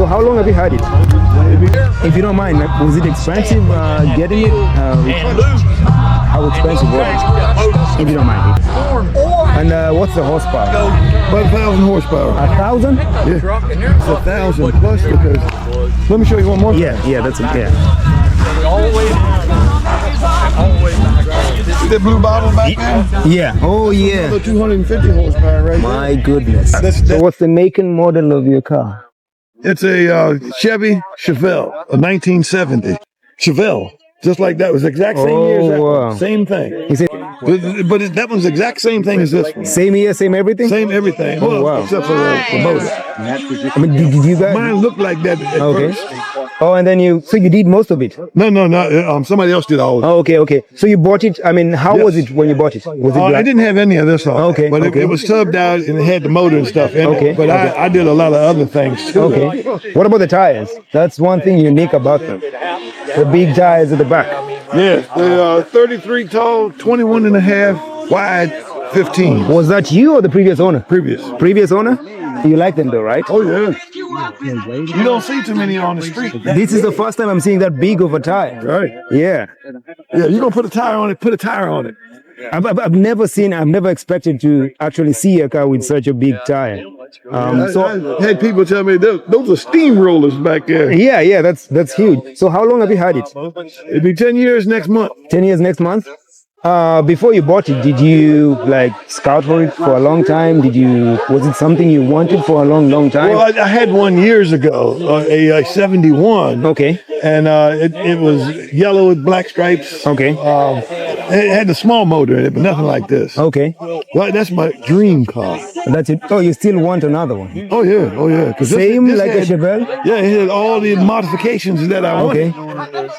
how long have you had it? If you don't mind, was it expensive getting it? How expensive was it? If you don't mind. And what's the horsepower? About 1,000 horsepower. 1,000? Yeah. It's 1,000 plus because. Let me show you one more. Yeah, that's it. Yeah. See that blue bottle back there? Yeah. Oh, yeah. Another 250 horsepower right My goodness. So what's the make and model of your car? It's a Chevy Chevelle, a 1970 Chevelle. Just like that was the exact same year as that one. Same thing. Is it But that one's the exact same thing as this one. same year, same everything? Same everything. Oh, wow. Except for the motor. I mean, did you guys? Mine looked like that at Okay. first. Oh, and then so you did most of it? No. Somebody else did all of it. Oh, okay. So you bought it, I mean, how was it when you bought it? Was it I black? didn't have any of this on. Okay, But okay. it was subbed out and it had the motor and stuff in Okay, it. But I did a lot of other things too. Okay. What about the tires? That's one thing unique about them. The big tires at the back. Yeah, the 33 tall, 21 and a half wide, 15. Was that you or the previous owner? Previous. Previous owner? You like them though, right? Oh yeah. You don't see too many on the street. This is the first time I'm seeing that big of a tire. Right. Yeah. Yeah, you're gonna put a tire on it, put a tire on it. I've never expected to actually see a car with such a big tire. I had people tell me those are steamrollers back there. Yeah, that's huge. So how long have you had it? It'll be 10 years next month. 10 years next month? Before you bought it, did you like scout for it for a long time? Was it something you wanted for a long time? Well, I had one years ago, a 71. Okay. And it was yellow with black stripes. Okay. It had a small motor in it, but nothing like this. Okay. Well, that's my dream car. That's it. Oh, you still want another one? Oh yeah. Same like a Chevelle? Yeah, it had all the modifications that I wanted. Okay.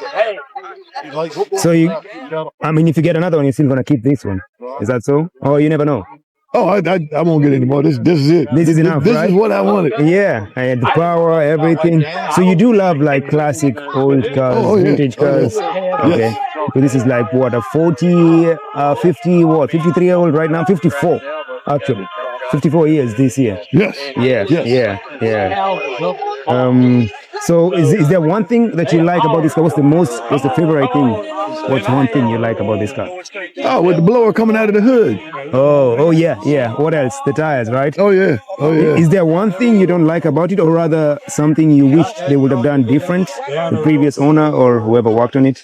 So if you get another one, you're still gonna keep this one. Is that so? Oh, you never know. Oh, I won't get any more. This is it. This is enough, This right? is what I wanted. Yeah, and the power, everything. So you do love like classic old cars, vintage cars. Okay. So this is like what, a 40, 50, 53-year-old right now? 54, actually. 54 years this year. Yes. Yeah. So is there one thing that you like about this car? What's the favorite thing? What's one thing you like about this car? Oh, with the blower coming out of the hood. Oh yeah. What else? The tires, right? Oh yeah. Is there one thing you don't like about it, or rather something you wish they would have done different, the previous owner or whoever worked on it?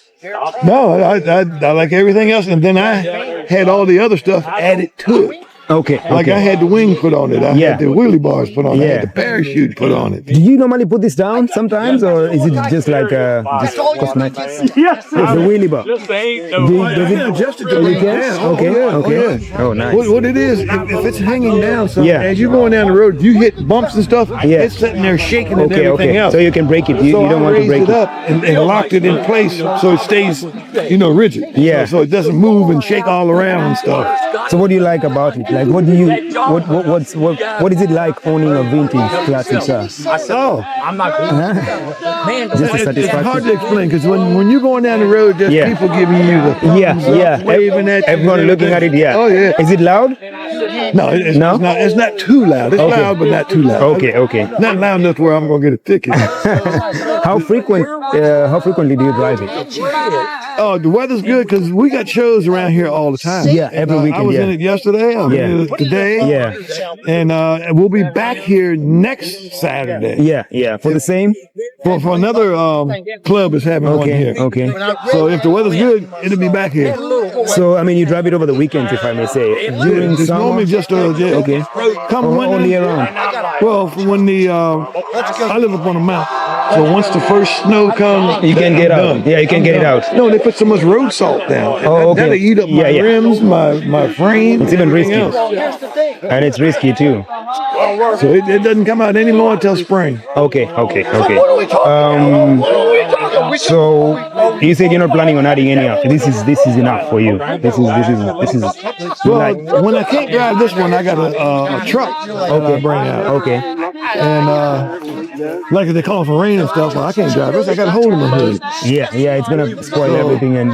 No, I like everything else, and then I had all the other stuff added to it. Okay. Like I had the wing put on it. I had the wheelie bars put on it. I had the parachute put on it. Do you normally put this down sometimes, or is it just like just cosmetics? Yes. The wheelie bar. Does it adjust it to lay down? Okay. Oh, nice. What it is, if it's hanging down, so as you're going down the road, you hit bumps and stuff. It's sitting there shaking and everything else. So you can break it. You don't want to break it up and locked it in place so it stays, rigid. Yeah. So it doesn't move and shake all around and stuff. So what do you like about it? Like, what is it like owning a vintage classic car? I'm not good. Just a satisfaction. It's hard to explain because when you're going down the road, there's people giving you the thumbs up, waving at you. Everyone looking at it. Yeah. Oh yeah. Is it loud? No, it's not too loud. It's loud, but not too loud. Okay. Not loud enough where I'm gonna get a ticket. How frequently do you drive it? Oh, the weather's good because we got shows around here all the time. Yeah, every weekend. I was in it yesterday. I'm in it today. Yeah. And we'll be back here next Saturday. Yeah. For the same? For another club is having one here. Okay. So if the weather's good, it'll be back here. So you drive it over the weekends, if I may say. During It's summer? normally just Okay. Come all year round. Well, when I live up on a mountain, so once the first snow comes, you can get out. Done. Yeah, you can get it out. No, they put so much road salt down. Oh, okay. That'll eat up my rims, my frame. It's even risky. else. And it's risky too. So it doesn't come out anymore until spring. Okay. So you said you're not planning on adding any. This is enough for you. This is. Well, when I can't drive this one, I got a truck that I bring out. Okay. And like they call it for rain and stuff, well, I can't drive this. I got a hole in my hood. Yeah. It's gonna spoil everything, and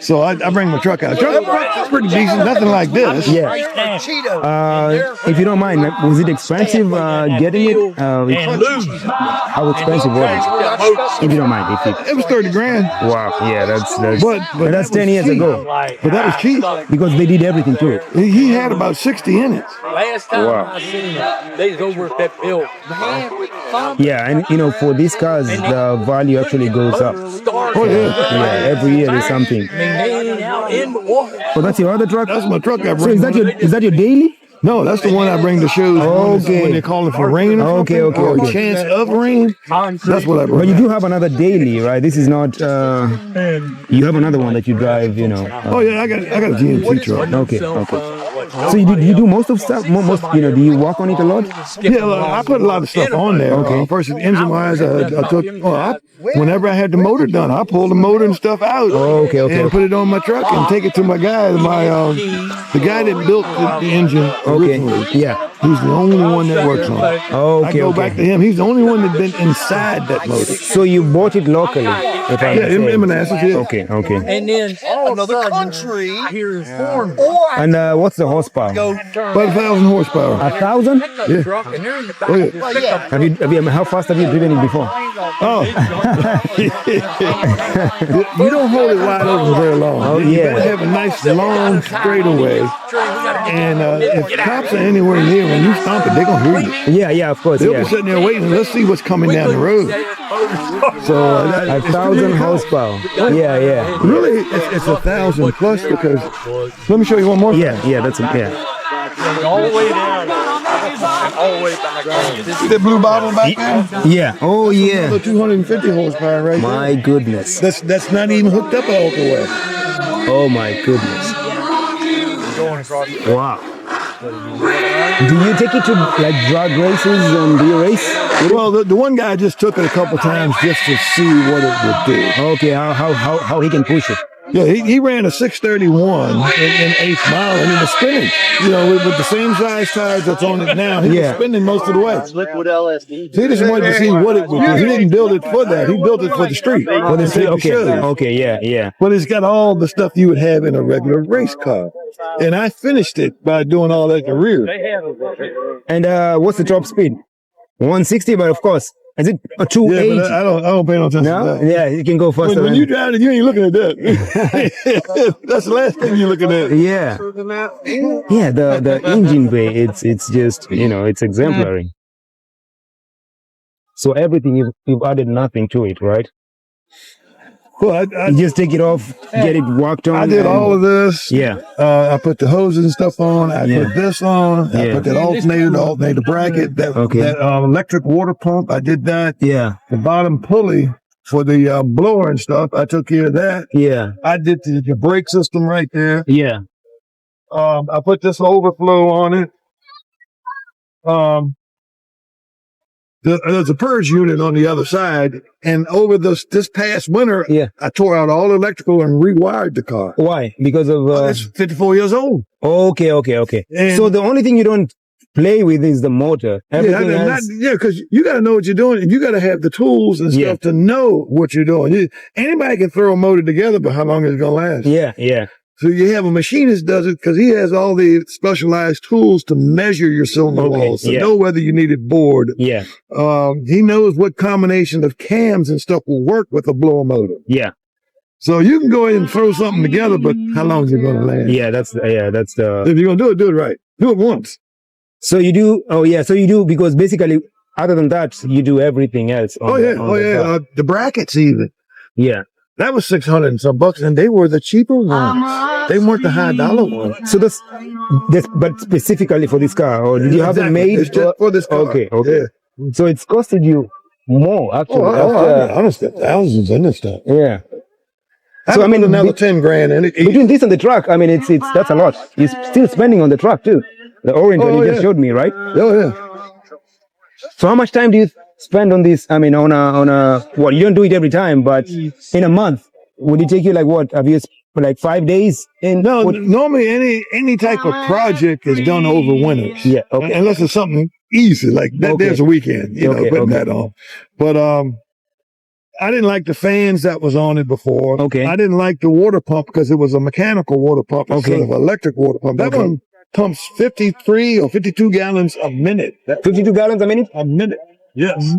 So I bring my truck out. Truck's pretty decent, nothing like this. Yeah. If you don't mind, was it expensive getting it? How expensive was it? If you don't mind, It was 30 grand. Wow, yeah, that's But that's 10 years cheap. ago. But that was cheap. Because they did everything to it. He had about 60 in it. Last time I seen it, they was over at that bill. Yeah, and you know, for these cars, the value actually goes up. Oh yeah. Yeah, every year there's something. They ain't out in the water. Oh, that's your other truck? That's my truck I bring. So is that your daily? No, that's the one I bring to shows. Okay. When they're calling for rain or Okay, something, okay, or okay. chance of rain. That's what I bring. But you do have another daily, right? This is not. You have another one that you drive, you know. Oh yeah, I got a GMC truck. Okay, okay. So you do most of stuff. Most, you know, do you work on it a lot? Yeah, look, I put a lot of stuff on there. Okay. First, engine wise, I took. Whenever I had the motor done, I pulled the motor and stuff out. Okay, okay. And put it on my truck and take it to my guy. The guy that built the engine. Originally. Okay. Yeah. He's the only one that works on it. Okay. I go back to him. He's the only one that's been inside that motor. So you bought it locally? If I Yeah, in Manassas, yeah. Okay, okay. And then all of a sudden, here's horn. And what's the horsepower? About 1,000 horsepower. 1,000? Yeah. Truck, and they're in the back. Oh, yeah. Have you? How fast have you driven it before? Oh. You don't hold it wide open very long. Oh, You yeah. gotta have a nice long straightaway. And if cops are anywhere near, when you stomp it, they're gonna hear you. Yeah, of course. They'll Yeah. be sitting there waiting. Let's see what's coming down the road. So 1,000 horsepower. Yeah. Really, it's 1,000 plus because. Let me show you one more. Yeah, that's yeah. All the way down. And all the way back. See that blue bottle back there? Yeah. Oh yeah. Another 250 horsepower right My goodness. there. That's not even hooked up all the way. Oh my goodness. Wow. Do you take it to like drag races and do you race? Well, the one guy just took it a couple times just to see what it would do. Okay, how he can push it? Yeah, he ran a 631 in 8th mile, and he was spinning. You know, with the same size tires that's on it now, he was spinning most of the way. Liquid LSD. So he just wanted to see what it would do. He didn't build it for that. He built it for the street. For the street? Okay, shows. okay, yeah. But it's got all the stuff you would have in a regular race car. And I finished it by doing all that in the rear. And what's the top speed? 160, but of course. Is it a Yeah, 280? but I don't pay no attention No? to that. Yeah, you can go faster. When you drive it, you ain't looking at that. That's the last thing you're looking at. Yeah. Yeah, the engine bay, it's just, you know, it's exemplary. So everything you've added nothing to it, right? Well, You just take it off, get it walked on. I did all of this. Yeah. I put the hoses and stuff on. I put this on. I put that alternator, the alternator bracket, that electric water pump. I did that. Yeah. The bottom pulley for the blower and stuff. I took care of that. Yeah. I did the brake system right there. Yeah. I put this overflow on it. There's a purge unit on the other side, and over this past winter, I tore out all the electrical and rewired the car. Why? Because of it's 54 years old. Okay. And so the only thing you don't play with is the motor. Everything else. Because you got to know what you're doing, and you got to have the tools and stuff to know what you're doing. Anybody can throw a motor together, but how long is it gonna last? Yeah. So you have a machinist does it because he has all the specialized tools to measure your cylinder walls to know whether you need it bored. Yeah. He knows what combination of cams and stuff will work with a blower motor. Yeah. So you can go ahead and throw something together, but how long is it going to last? Yeah, that's the. If you're going to do it right. Do it once. So you do. Oh yeah. So you do because basically, other than that, you do everything else. The brackets even. Yeah. That was $600 and some bucks, and they were the cheaper ones. They weren't the high dollar ones. So this, but specifically for this car, or did you have it made? It's just for this car. Okay. Yeah. So it's costed you more actually. I understand thousands in this stuff. Yeah. So I mean, another 10 grand in it. Between this and the truck, I mean, it's that's a lot. You're still spending on the truck too. The orange one you just showed me, right? Oh yeah. So how much time do you spend on this? I mean, on a well, you don't do it every time, but in a month, would it take you like what? Have you like 5 days? Normally any type of project is done over winters. Yeah. Okay. Unless it's something easy like that. There's a weekend, putting that on. But I didn't like the fans that was on it before. Okay. I didn't like the water pump because it was a mechanical water pump instead of an electric water pump. That one pumps 53 or 52 gallons a minute. 52 gallons a minute? A minute. Yes.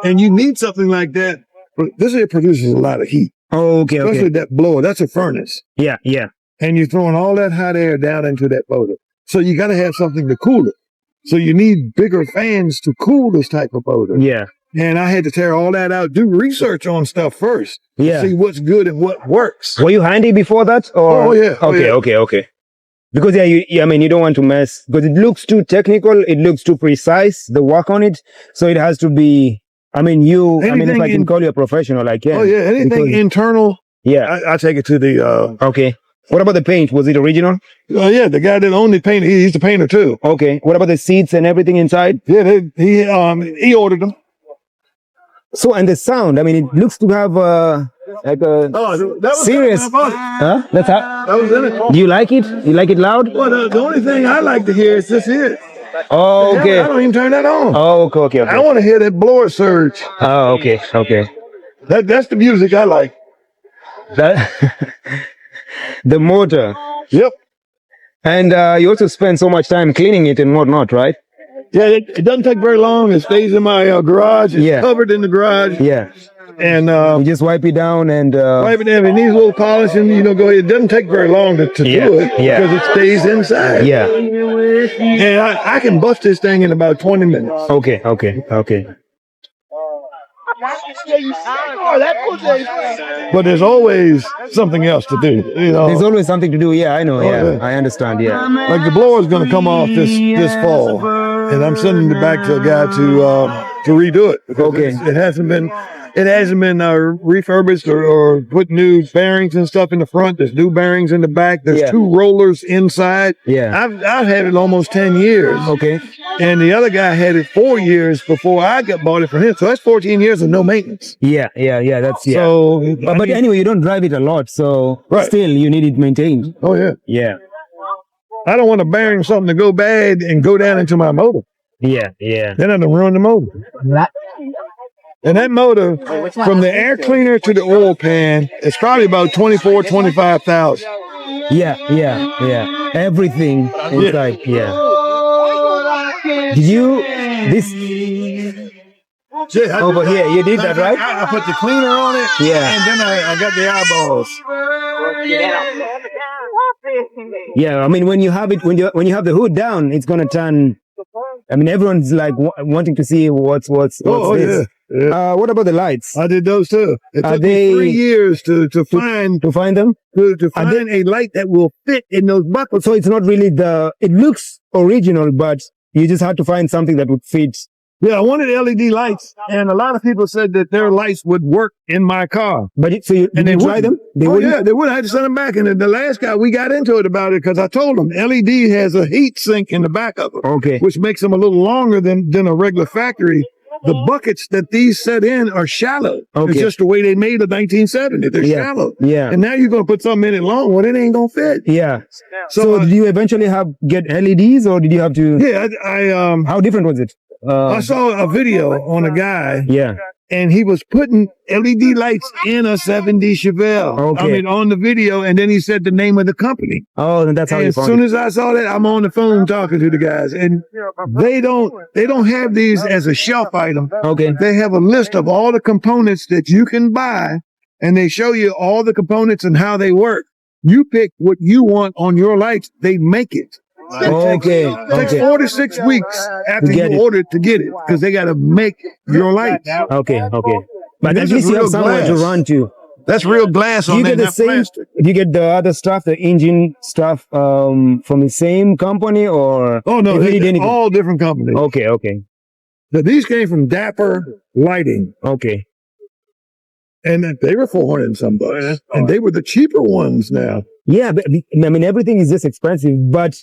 And you need something like that. But this here produces a lot of heat. Oh, okay, Especially that blower. That's a furnace. Yeah, yeah. And you're throwing all that hot air down into that motor. So you got to have something to cool it. So you need bigger fans to cool this type of motor. Yeah. And I had to tear all that out, do research on stuff first. Yeah. See what's good and what works. Were you handy before that? Or? Oh, yeah. Okay. Because, I mean, you don't want to mess, because it looks too technical, it looks too precise, the work on it. So it has to be, I mean, if I can call you a professional, I can. Oh, yeah. Anything internal, yeah, I take it to the... Okay. What about the paint? Was it original? Yeah, the guy that owned the paint, he's the painter too. Okay. What about the seats and everything inside? Yeah, he ordered them. So, and the sound, I mean, it looks to have like a that was serious... Huh? That's how... That was in it. Do you like it? You like it loud? Well, the only thing I like to hear is this here. Oh, okay. I don't even turn that on. Oh, okay. I want to hear that blower surge. Oh, okay. That's the music I like. That... The motor. Yep. And you also spend so much time cleaning it and whatnot, right? Yeah, it doesn't take very long. It stays in my garage. It's covered in the garage. Yeah. And you just wipe it down and... wipe it down. It needs a little polishing, go ahead. It doesn't take very long to do it because it stays inside. Yeah. And I can bust this thing in about 20 minutes. Okay. But there's always something else to do. There's always something to do. Yeah, I know. Yeah, I understand. Yeah. Like the blower's going to come off this fall, and I'm sending it back to a guy to redo it. Okay. It hasn't been refurbished or put new bearings and stuff in the front. There's new bearings in the back. There's 2 rollers inside. Yeah. I've had it almost 10 years. Okay. And the other guy had it 4 years before I bought it for him. So that's 14 years of no maintenance. Yeah. That's So, but anyway, you don't drive it a lot, so still you need it maintained. Oh yeah. Yeah. I don't want a bearing something to go bad and go down into my motor. Yeah. Then I don't ruin the motor. And that motor, from the air cleaner to the oil pan, it's probably about 25,000. Yeah. Everything inside. Yeah. Did you over here? You did that, right? I put the cleaner on it. Yeah. And then I got the eyeballs. Yeah. I mean, when you have the hood down, it's gonna turn. I mean, everyone's like wanting to see what's this. Yeah. What about the lights? I did those too. It took me 3 years to find them. To find a light that will fit in those buckles. So it's not really it looks original, but you just had to find something that would fit. Yeah, I wanted LED lights, and a lot of people said that their lights would work in my car. But did you try them? They wouldn't. I had to send them back. And the last guy, we got into it about it because I told him LED has a heat sink in the back of it. Okay. Which makes them a little longer than a regular factory. The buckets that these set in are shallow. Okay. It's just the way they made the 1970. They're shallow. Yeah. And now you're going to put something in it long. Well, it ain't going to fit. Yeah. So did you eventually get LEDs, or did you have to? Yeah. How different was it? I saw a video on a guy. Yeah. And he was putting LED lights in a 70 Chevelle. Okay. I mean, on the video, and then he said the name of the company. Oh, then that's how you found it. As soon as I saw that, I'm on the phone talking to the guys, and they don't have these as a shelf item. Okay. They have a list of all the components that you can buy, and they show you all the components and how they work. You pick what you want on your lights. They make it. It takes 4 to 6 weeks after you order it to get it, because they got to make your lights. Okay. But at least you have somewhere to run to. That's real glass on that. Do you get the other stuff, the engine stuff, from the same company, or? Oh no, they're all different companies. Okay. Now, these came from Dapper Lighting. Okay. And they were $400 and some bucks, and they were the cheaper ones now. Yeah, but I mean, everything is just expensive, but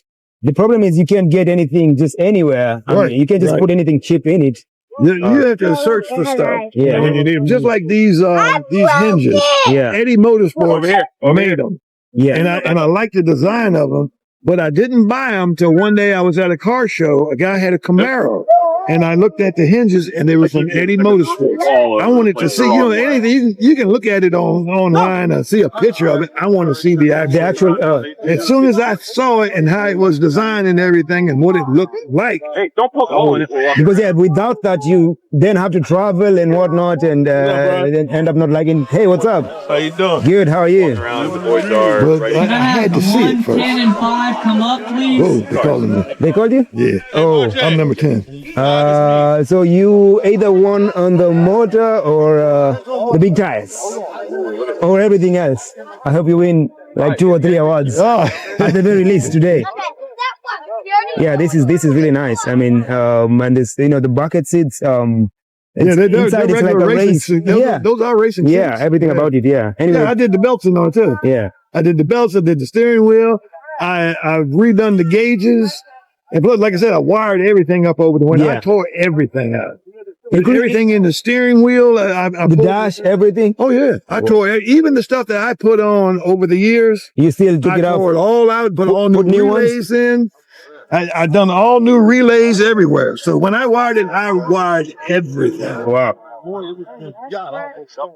the problem is you can't get anything just anywhere. I mean, you can't just put anything cheap in it. You have to search for stuff. Yeah. When you need them. Just like these hinges. Yeah. Eddie Motorsports made them. Yeah. And I like the design of them, but I didn't buy them till one day I was at a car show. A guy had a Camaro. and I looked at the hinges, and they were from Eddie Motorsports. I wanted to see, anything you can look at it online or see a picture of it. I want to see the actual. As soon as I saw it and how it was designed and everything and what it looked like, hey, don't poke a hole in it. Because without that you then have to travel and whatnot, and then end up not liking. Hey, what's up? How you doing? Good. How are you? The boys are. Well, I had to see it first. 10 and 5, come up, please. Oh, they called me. They called you? Yeah. Oh, I'm number 10. so you either won on the motor or the big tires or everything else. I hope you win like 2 or 3 awards at the very least today. Yeah, this is really nice. I mean, and this, the bucket seats. They're inside it's like a race. Those are racing seats. Yeah, everything about it. Yeah. Anyway, I did the belts and all too. Yeah. I did the belts. I did the steering wheel. I've redone the gauges. And plus, like I said, I wired everything up over the window. I tore everything out. Everything in the steering wheel. The dash, everything. Oh yeah, I tore even the stuff that I put on over the years. You still took it out? I tore it all out. Put all new relays in. I done all new relays everywhere. So when I wired it, I wired everything. Wow.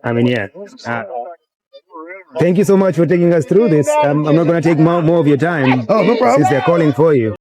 I mean, yeah. Thank you so much for taking us through this. I'm not going to take more of your time. Oh, no problem. Since they're calling for you.